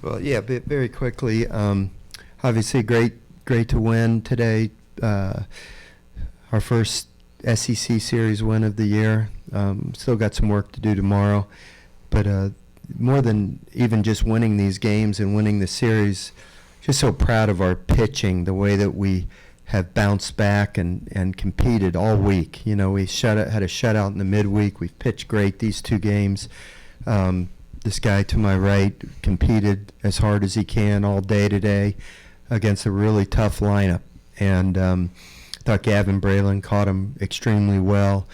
Well, yeah, very quickly. Obviously, great to win today. Our first SEC series win of the year. Still got some work to do tomorrow, but more than even just winning these games and winning the series, just so proud of our pitching, the way that we have bounced back and competed all week. You know, we had a shutout in the midweek. We've pitched great these two games. This guy to my right competed as hard as he can all day today against a really tough lineup. And I thought Gavin Braylon caught him extremely well.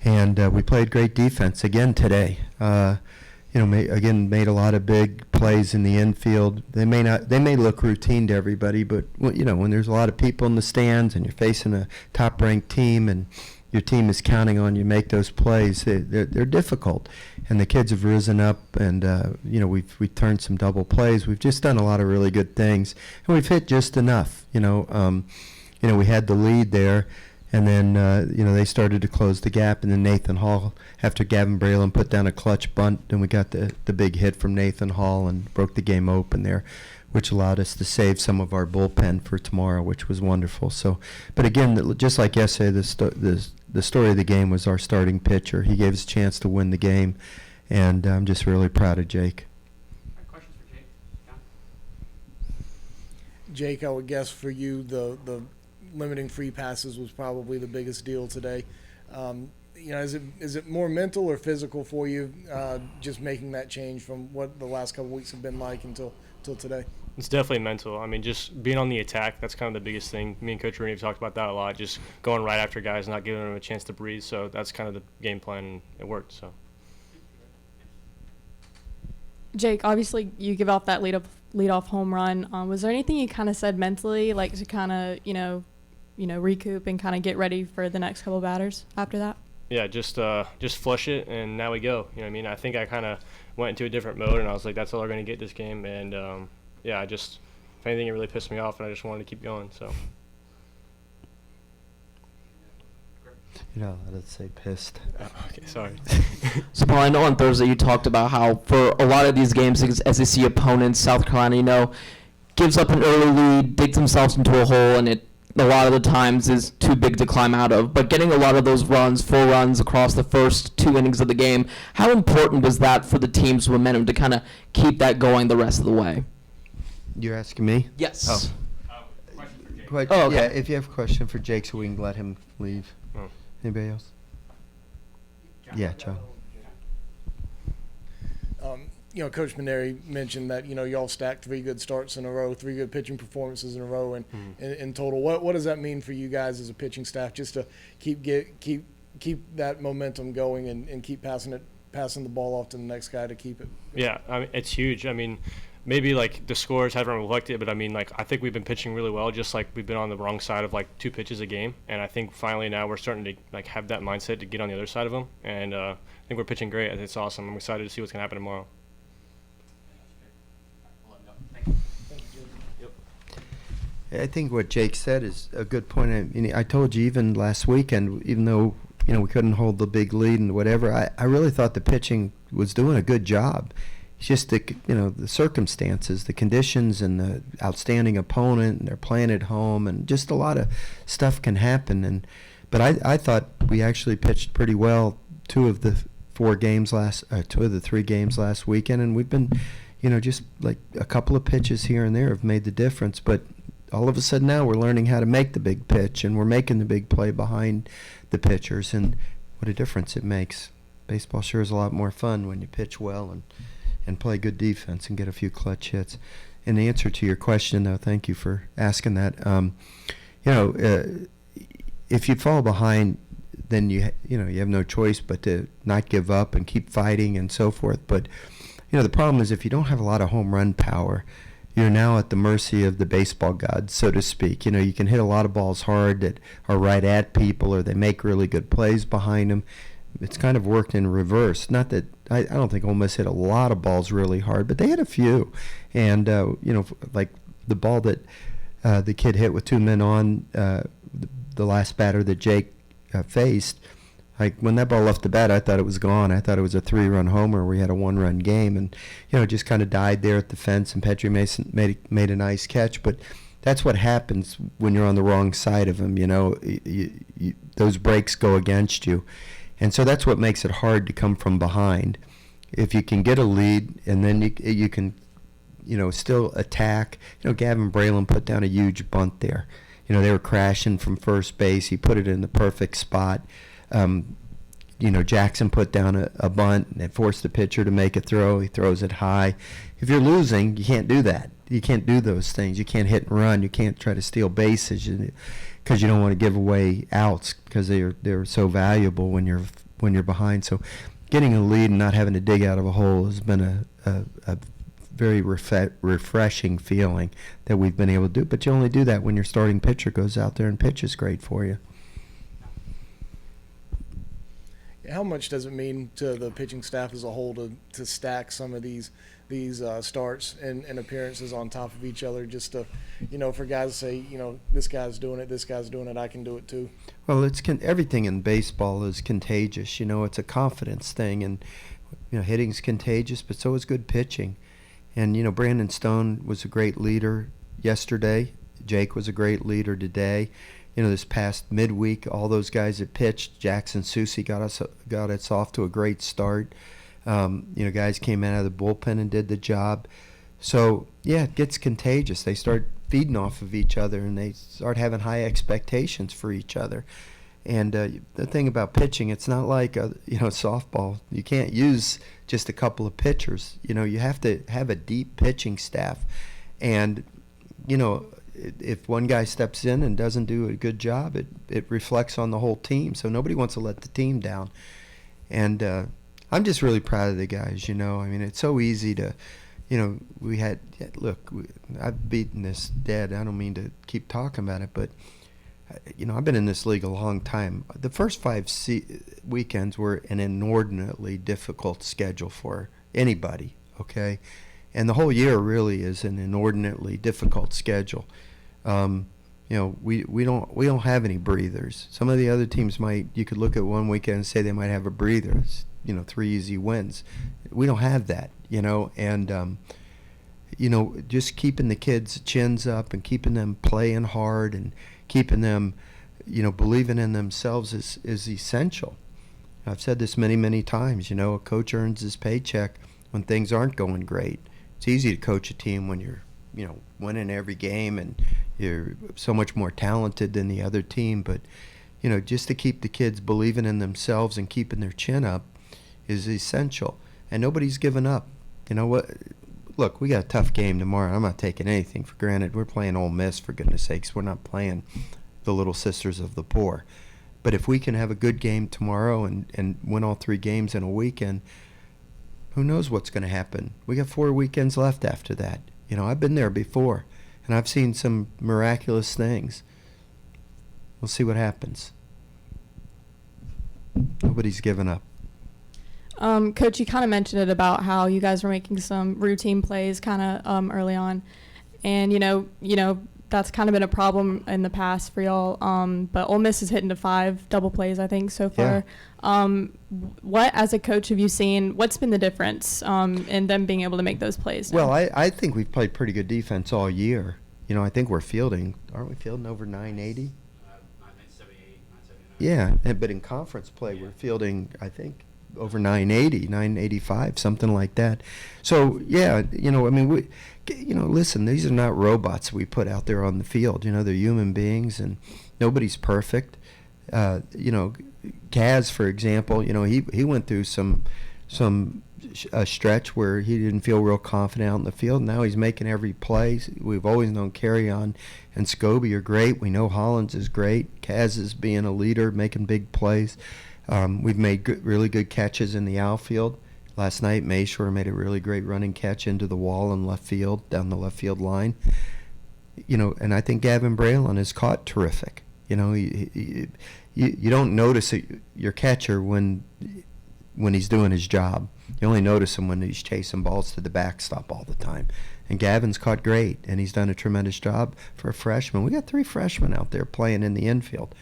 And we played great defense again today. Made a lot of big plays in the infield. They may look routine to everybody, but when there's a lot of people in the stands and you're facing a top-ranked team and your team is counting on you to make those plays, they're difficult. And the kids have risen up, and we've turned some double plays. We've just done a lot of really good things, and we've hit just enough. We had the lead there. And then, they started to close the gap. And then Nathan Hall, after Gavin Braylon put down a clutch bunt, then we got the big hit from Nathan Hall and broke the game open there, which allowed us to save some of our bullpen for tomorrow, which was wonderful. So, but again, just like yesterday, the story of the game was our starting pitcher. He gave us a chance to win the game, and I'm just really proud of Jake. Questions for Jake? Jake, I would guess for you, the limiting free passes was probably the biggest deal today. Is it more mental or physical for you, just making that change from what the last couple of weeks have been like until today? It's definitely mental. I mean, just being on the attack, that's kind of the biggest thing. Me and Coach Rooney have talked about that a lot, just going right after guys, not giving them a chance to breathe. So that's kind of the game plan, and it worked. So. Jake, obviously you give off that lead-off home run. Was there anything you kind of said mentally, like to kind of, recoup and kind of get ready for the next couple batters after that? Yeah, just flush it, and now we go. You know what I mean? I think I kind of went into a different mode, and I was like, that's all we're going to get this game. And, if anything, it really pissed me off, and I just wanted to keep going. So. Let's say pissed. Okay, sorry. So, Paul, I know on Thursday you talked about how for a lot of these games against SEC opponents, South Carolina, gives up an early lead, digs themselves into a hole, and it a lot of the times is too big to climb out of. But getting a lot of those full runs across the first 2 innings of the game, how important was that for the team's momentum to kind of keep that going the rest of the way? You're asking me? Yes. Question for Jake. Okay. Yeah, if you have a question for Jake so we can let him leave. Oh. Anybody else? John. Yeah, John. Coach Mainieri mentioned that, y'all stacked 3 good starts in a row, 3 good pitching performances in a row in total. What does that mean for you guys as a pitching staff, just to keep that momentum going and keep passing the ball off to the next guy to keep it? Yeah, I mean, it's huge. I mean, maybe like the scores haven't reflected, but I mean, like, I think we've been pitching really well, just like we've been on the wrong side of like 2 pitches a game. And I think finally now we're starting to like have that mindset to get on the other side of them. And I think we're pitching great. It's awesome. I'm excited to see what's going to happen tomorrow. I think what Jake said is a good point. I told you even last weekend, even though we couldn't hold the big lead and whatever, I really thought the pitching was doing a good job. It's just the circumstances, the conditions, and the outstanding opponent, and they're playing at home, and just a lot of stuff can happen. But I thought we actually pitched pretty well 2 of the 3 games last weekend, and we've been, just like a couple of pitches here and there have made the difference. But all of a sudden now we're learning how to make the big pitch, and we're making the big play behind the pitchers, and what a difference it makes. Baseball sure is a lot more fun when you pitch well and play good defense and get a few clutch hits. In the answer to your question, though, thank you for asking that. If you fall behind, then you have no choice but to not give up and keep fighting and so forth. But the problem is if you don't have a lot of home run power, you're now at the mercy of the baseball gods, so to speak. You can hit a lot of balls hard that are right at people, or they make really good plays behind them. It's kind of worked in reverse. Not that I don't think Ole Miss hit a lot of balls really hard, but they had a few. And like the ball that the kid hit with 2 men on, the last batter that Jake faced, Like when that ball left the bat, I thought it was gone. I thought it was a 3-run homer. We had a 1-run game, and it just kind of died there at the fence. And Petrie Mason made a nice catch, but that's what happens when you're on the wrong side of him. Those breaks go against you, and so that's what makes it hard to come from behind. If you can get a lead, and then you can, still attack. Gavin Braylon put down a huge bunt there. They were crashing from first base. He put it in the perfect spot. Jackson put down a bunt and it forced the pitcher to make a throw. He throws it high. If you're losing, you can't do that. You can't do those things. You can't hit and run. You can't try to steal bases because you don't want to give away outs because they're so valuable when you're behind. So getting a lead and not having to dig out of a hole has been a very refreshing feeling that we've been able to do. But you only do that when your starting pitcher goes out there and pitches great for you. How much does it mean to the pitching staff as a whole to stack some of these starts and appearances on top of each other, just to, for guys to say, this guy's doing it, I can do it too? Well, everything in baseball is contagious. It's a confidence thing, and hitting's contagious, but so is good pitching. And Brandon Stone was a great leader yesterday. Jake was a great leader today. This past midweek, all those guys that pitched, Jackson Susie got us off to a great start. Guys came out of the bullpen and did the job. So, yeah, it gets contagious. They start feeding off of each other, and they start having high expectations for each other. And the thing about pitching, it's not like, softball. You can't use just a couple of pitchers. You have to have a deep pitching staff. And, if one guy steps in and doesn't do a good job, it reflects on the whole team. So nobody wants to let the team down. And I'm just really proud of the guys, it's so easy to, I've beaten this dead. I don't mean to keep talking about it, but, I've been in this league a long time. The first 5 weekends were an inordinately difficult schedule for anybody, okay? And the whole year really is an inordinately difficult schedule. We don't have any breathers. Some of the other teams you could look at one weekend and say they might have a breather. It's, 3 easy wins. We don't have that, and just keeping the kids' chins up and keeping them playing hard and keeping them, believing in themselves is essential. I've said this many, many times. A coach earns his paycheck when things aren't going great. It's easy to coach a team when you're, winning every game and you're so much more talented than the other team. But, just to keep the kids believing in themselves and keeping their chin up is essential. And nobody's given up. Look, we got a tough game tomorrow. I'm not taking anything for granted. We're playing Ole Miss, for goodness sakes. We're not playing the Little Sisters of the Poor. But if we can have a good game tomorrow and win all 3 games in a weekend, who knows what's going to happen? We got 4 weekends left after that. I've been there before, and I've seen some miraculous things. We'll see what happens. Nobody's given up. Coach, you kind of mentioned it about how you guys were making some routine plays kind of early on, and that's kind of been a problem in the past for y'all. But Ole Miss is hitting to 5 double plays, I think, so far. Yeah. What, as a coach, have you seen? What's been the difference in them being able to make those plays now? Well, I think we've played pretty good defense all year. I think we're fielding. Aren't we fielding over 980? 978, 979. Yeah, but in conference play, we're fielding, I think, over 980, 985, something like that. So, yeah, listen, these are not robots we put out there on the field. They're human beings, and nobody's perfect. Kaz, for example, he went through a stretch where he didn't feel real confident out in the field. Now he's making every play. We've always known Carry-On and Scobie are great. We know Hollins is great. Kaz is being a leader, making big plays. We've made really good catches in the outfield. Last night, Mayshore made a really great running catch into the wall in left field, down the left field line. And I think Gavin Braylon is caught terrific. You don't notice your catcher when he's doing his job. You only notice him when he's chasing balls to the backstop all the time. And Gavin's caught great, and he's done a tremendous job for a freshman. We got 3 freshmen out there playing in the infield.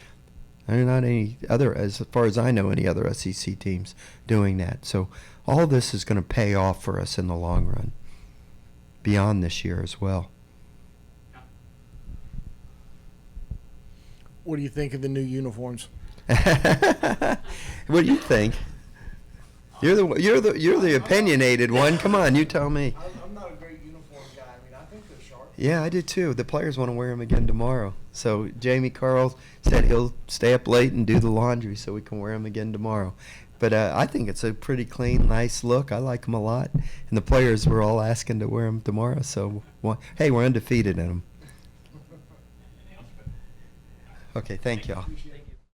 There are not any other, as far as I know, any other SEC teams doing that. So all this is going to pay off for us in the long run, beyond this year as well. What do you think of the new uniforms? What do you think? You're the opinionated one. Come on, you tell me. I'm not a great uniform guy. I mean, I think they're sharp. Yeah, I do too. The players want to wear them again tomorrow. So Jamie Carl said he'll stay up late and do the laundry so we can wear them again tomorrow. But I think it's a pretty clean, nice look. I like them a lot. And the players were all asking to wear them tomorrow. So, hey, we're undefeated in them. Okay, thank y'all. Appreciate it.